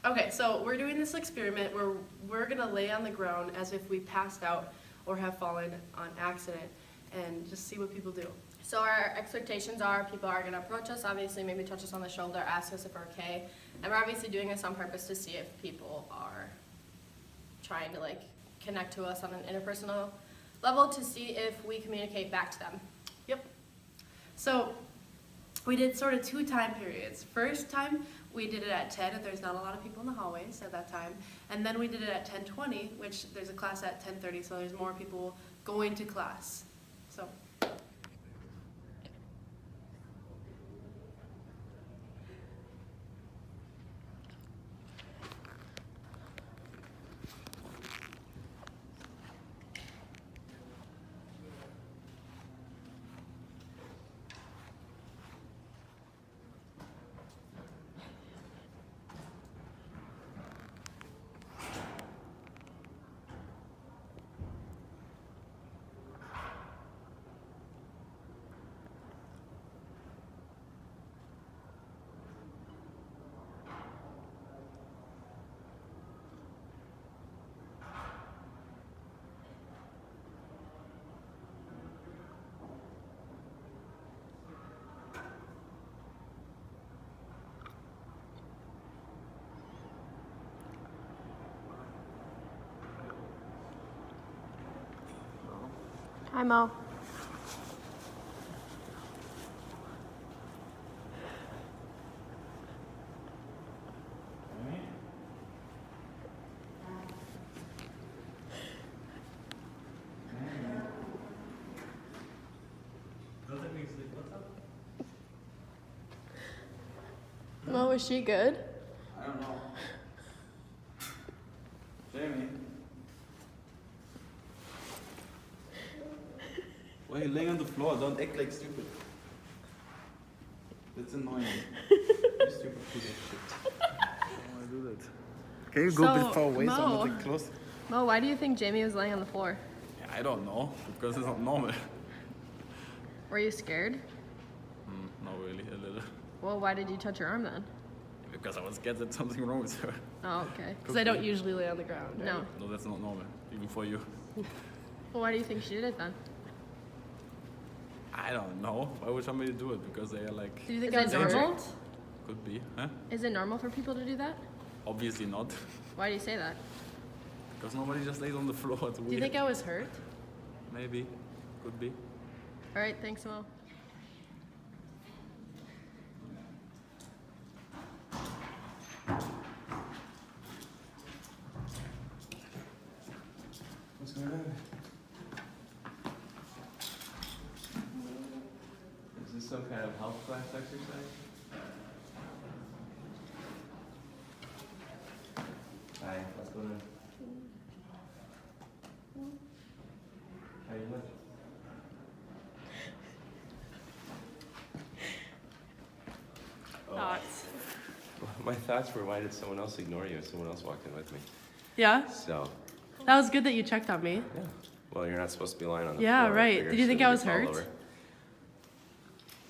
Okay, so we're doing this experiment where we're gonna lay on the ground as if we passed out or have fallen on accident and just see what people do. So our expectations are people are going to approach us, obviously maybe touch us on the shoulder, ask us if we're okay. And we're obviously doing this on purpose to see if people are trying to like connect to us on an interpersonal level to see if we communicate back to them. Yep. So we did sort of 2 time periods. First time we did it at 10 if there's not a lot of people in the hallways at that time. And then we did it at 10:20, which there's a class at 10:30, so there's more people going to class. So Hi, Mo. Mo, was she good? I don't know. Jamie. Why are you laying on the floor? Don't act like stupid. That's annoying. You stupid piece of shit. I don't want to do that. Can you go a bit far away so I'm not like close? Mo, why do you think Jamie was laying on the floor? Yeah, I don't know. Because it's not normal. Were you scared? Not really, a little. Well, why did you touch her arm then? Because I was scared that something wrong with her. Oh, okay. because I don't usually lay on the ground. Right? No. No, that's not normal. Even for you. Well, why do you think she did it then? I don't know. Why would somebody do it? Because they are like... Do you think Is it was it normal? normal? Could be, huh? Is it normal for people to do that? Obviously not. Why do you say that? Because nobody just lays on the floor. It's weird. Do you think I was hurt? Maybe. Could be. All right, thanks, Mo. What's going on? Is this some kind of health class exercise? Hi, what's going on? How you doing? Thoughts? My thoughts were, why did someone else ignore you? Someone else walked in with me. Yeah? So, That was good that you checked on me. yeah. Well, you're not supposed to be lying on the Yeah, floor. right. figure, Did you so think you I was fall hurt? over.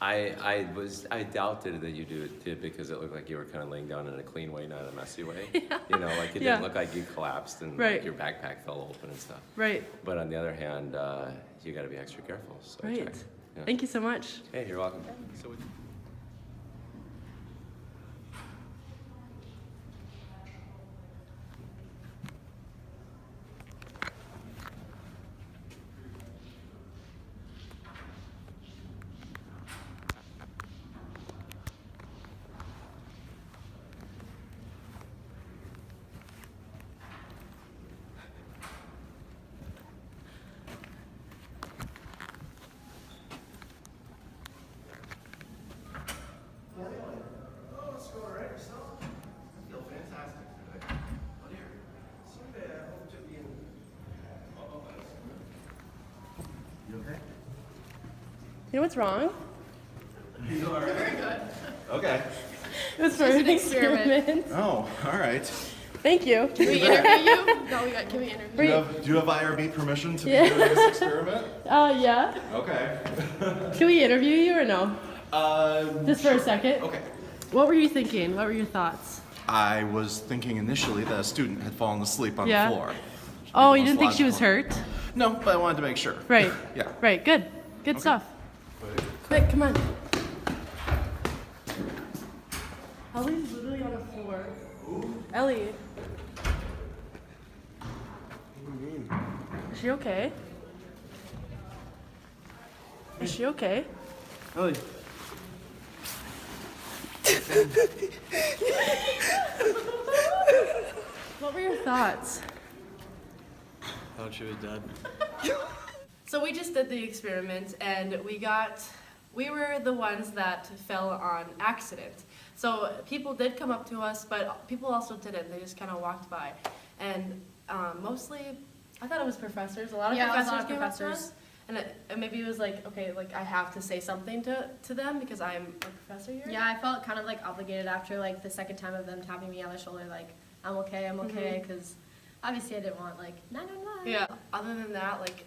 I doubted that you did because it looked like you were kind of laying down in a clean way, not a messy way. You know, like it Yeah. didn't look like you collapsed and Right. like your backpack fell open and stuff. Right. But on the other hand, you got to be extra careful. So I Right. checked. Yeah. Thank you so much. Hey, you're welcome. So You know what's wrong? Okay. It was for an experiment. experiment. Oh, all right. Thank you. Can we interview you? No, can we interview you? Do you have IRB permission to Yeah. be doing this experiment? Yeah. Okay. Can we interview you or no? Um, Just for a second. okay. What were you thinking? What were your thoughts? I was thinking initially that a student had fallen asleep on Yeah. the floor. Oh, Maybe you didn't think she was logical. hurt? No, but I wanted to make sure. Right. Yeah. Right. Good. Good stuff. Quick, come on. Ellie's literally on the floor. Ellie. Is she okay? Is she okay? Ellie. What were your thoughts? Thought she was dead. So we just did the experiment and we were the ones that fell on accident. So people did come up to us, but people also didn't. They just kind of walked by. And mostly, I thought it was professors. A lot of Yeah, it was a professors lot of came up to professors. us. And maybe it was like, okay, like I have to say something to them because I'm a professor here. Yeah, I felt kind of like obligated after like the second time of them tapping me on the shoulder, like I'm okay, because obviously I didn't want like 911. Yeah. Other than that, like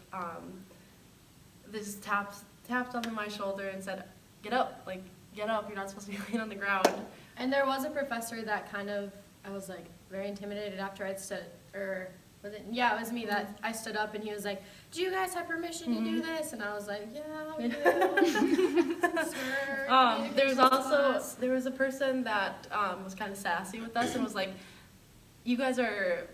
they just tapped on my shoulder and said, "Get up! Like get up! You're not supposed to be laying on the ground." And there was a professor that kind of, I was like very intimidated after I'd stood, or was it? Yeah, it was me that I stood up and he was like, "Do you guys have permission to do this?" And I was like, "Yeah, we do." Sir, There was a person that was kind of sassy with us and was like, "You guys are,"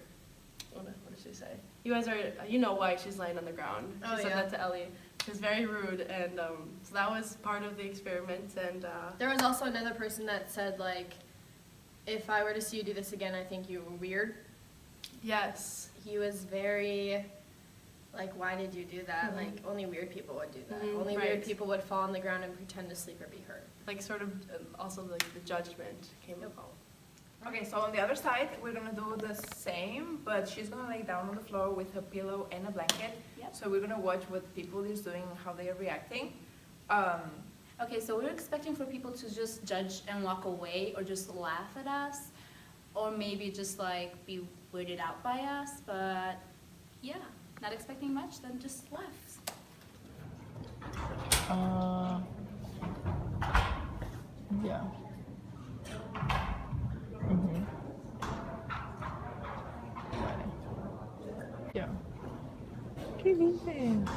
what did she say? "You guys are, you know why she's laying on the ground." She Oh, said yeah. that to Ellie. She was very rude, and so that was part of the experiment. And There was also another person that said like, if I were to see you do this again, I think you were weird. yes, He was very, like, why did you do that? Like, only weird people would do that. Only weird right. people would fall on the ground and pretend to sleep or be hurt. like sort of also like the judgment came about. Okay, so on the other side, we're gonna do the same, but she's gonna lay down on the floor with a pillow and a blanket. Yep. So we're gonna watch what people is doing, how they are reacting. Okay, so we're expecting for people to just judge and walk away or just laugh at us or maybe just like be weirded out by us, but yeah, not expecting much, then just laughs. Yeah. Ya. ¿Qué dices?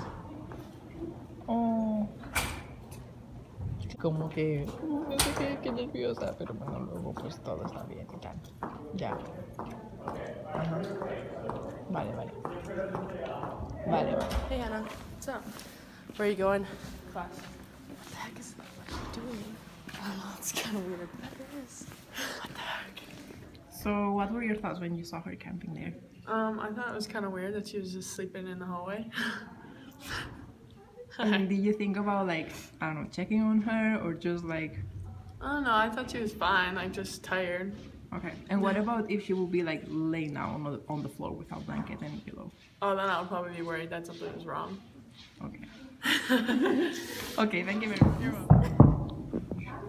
Oh. Como que no sé qué nerviosa, pero bueno, luego pues todo está bien y tal. Ya. Ajá. Vale, vale. Vale, vale. Hey Hannah, what's up? Where are you going? Class. What the heck is she doing? I don't know, it's kind of weird. That is. What the heck? So, what were your thoughts when you saw her camping there? I thought it was kind of weird that she was just sleeping in the hallway. And did you think about like, I don't know, checking on her or just like, I don't know, I thought she was fine, like just tired. okay. And what about if she would be like laying down on the floor without blanket and pillow? Oh, then I would probably be worried that something was wrong. Okay. Okay, thank you very much. You're welcome.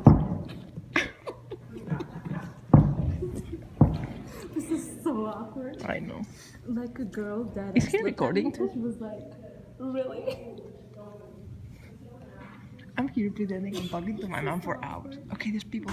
So awkward. I know. Like a girl that Is he recording too? she was like, really? I'm here pretending I'm talking to my mom for hours. Okay, there's people.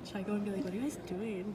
Should I go and be like, what are you guys doing?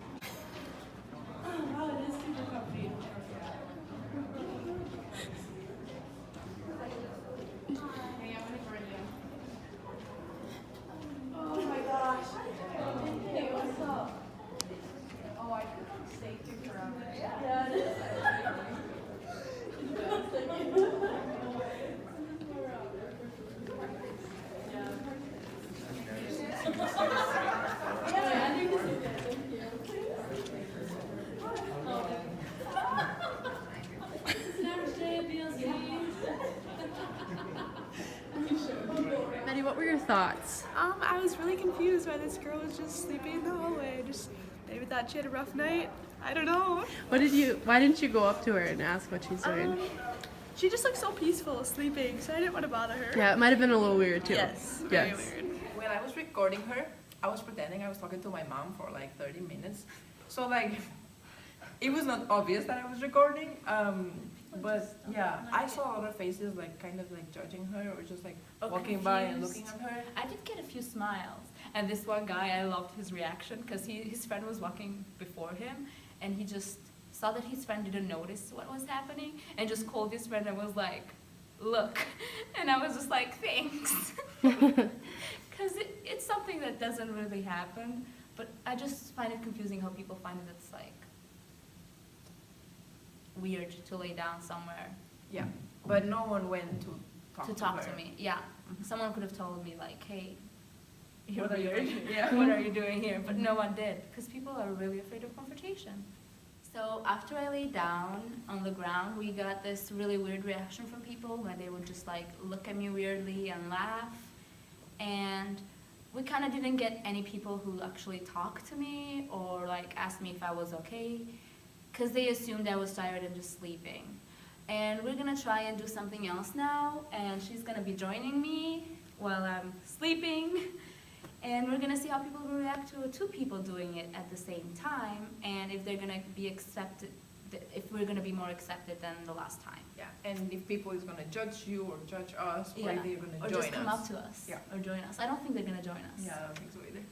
what were your thoughts? I was really confused why this girl was just sleeping in the hallway. Just maybe thought she had a rough night. I don't know. Why didn't you go up to her and ask what she's doing? She just looked so peaceful sleeping, so I didn't want to bother her. Yeah, it might have been a little weird too. Yes, very Yes. weird. When I was recording her, I was pretending I was talking to my mom for like 30 minutes. So like, it was not obvious that I was recording. But yeah, I saw other faces like kind of like judging her or just like walking by and looking at her. I did get a few smiles. And this one guy, I loved his reaction because his friend was walking before him and he just saw that his friend didn't notice what was happening and just called his friend and was like, look. And I was just like, thanks. Because it's something that doesn't really happen. But I just find it confusing how people find it it's like weird to lay down somewhere Yeah, but no one went to talk to her. me. Yeah. Someone could have told me like, hey, you're What are you weird. doing here? What are you doing here? But no one did because people are really afraid of confrontation. So after I lay down on the ground, we got this really weird reaction from people where they would just like look at me weirdly and laugh. And we kind of didn't get any people who actually talked to me or like asked me if I was okay because they assumed I was tired and just sleeping. And we're gonna try and do something else now, and she's gonna be joining me while I'm sleeping. And we're gonna see how people will react to two people doing it at the same time, and if they're gonna be accepted, if we're gonna be more accepted than the last time. Yeah, and if people is gonna judge you or judge us, or Yeah. if they're gonna Or join just come us. up to us. Yeah. Or join us. I don't think they're gonna join us. Yeah, I don't think so either.